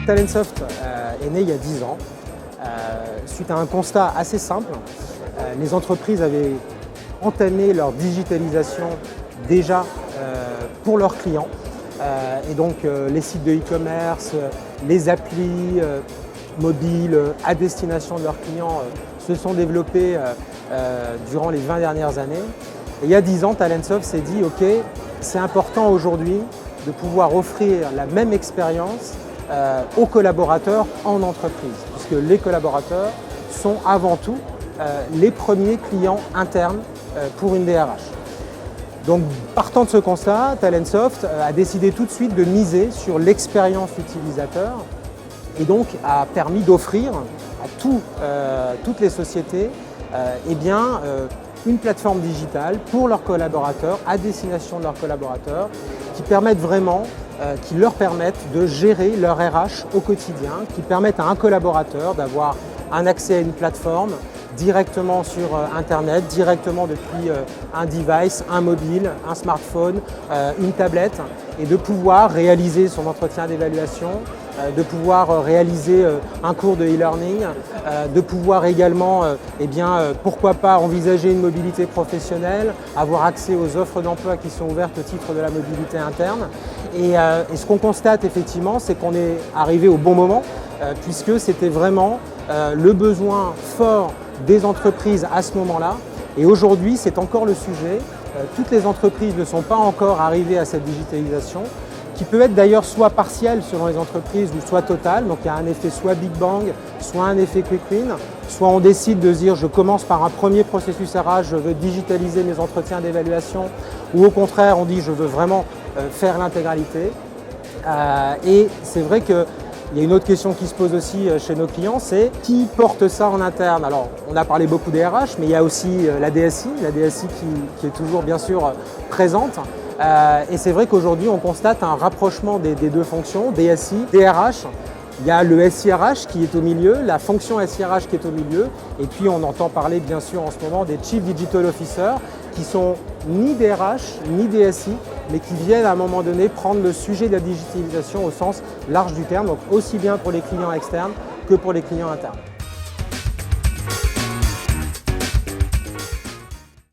Talentsoft est né il y a 10 ans, suite à un constat assez simple. Les entreprises avaient entamé leur digitalisation déjà pour leurs clients. Et donc les sites de e-commerce, les applis mobiles à destination de leurs clients se sont développés durant les 20 dernières années. Et il y a 10 ans, Talentsoft s'est dit ok, c'est important aujourd'hui de pouvoir offrir la même expérience aux collaborateurs en entreprise, puisque les collaborateurs sont avant tout les premiers clients internes pour une DRH. Donc, partant de ce constat, Talentsoft a décidé tout de suite de miser sur l'expérience utilisateur et donc a permis d'offrir à toutes les sociétés une plateforme digitale pour leurs collaborateurs, à destination de leurs collaborateurs, qui leur permettent de gérer leur RH au quotidien, qui permettent à un collaborateur d'avoir un accès à une plateforme directement sur Internet, directement depuis un device, un mobile, un smartphone, une tablette, et de pouvoir réaliser son entretien d'évaluation, de pouvoir réaliser un cours de e-learning, de pouvoir également, pourquoi pas, envisager une mobilité professionnelle, avoir accès aux offres d'emploi qui sont ouvertes au titre de la mobilité interne. Et ce qu'on constate effectivement, c'est qu'on est arrivé au bon moment, puisque c'était vraiment le besoin fort des entreprises à ce moment-là. Et aujourd'hui, c'est encore le sujet. Toutes les entreprises ne sont pas encore arrivées à cette digitalisation, qui peut être d'ailleurs soit partielle selon les entreprises ou soit totale. Donc il y a un effet soit Big Bang, soit un effet Quick Win. Soit on décide de se dire je commence par un premier processus RH, je veux digitaliser mes entretiens d'évaluation, ou au contraire on dit je veux vraiment faire l'intégralité. Et c'est vrai que il y a une autre question qui se pose aussi chez nos clients, c'est qui porte ça en interne? Alors, on a parlé beaucoup des RH, mais il y a aussi la DSI qui est toujours bien sûr présente. Et c'est vrai qu'aujourd'hui, on constate un rapprochement des deux fonctions, DSI, DRH. Il y a le SIRH qui est au milieu, la fonction SIRH qui est au milieu, et puis on entend parler bien sûr en ce moment des Chief Digital Officers qui sont ni DRH ni DSI, mais qui viennent à un moment donné prendre le sujet de la digitalisation au sens large du terme, donc aussi bien pour les clients externes que pour les clients internes.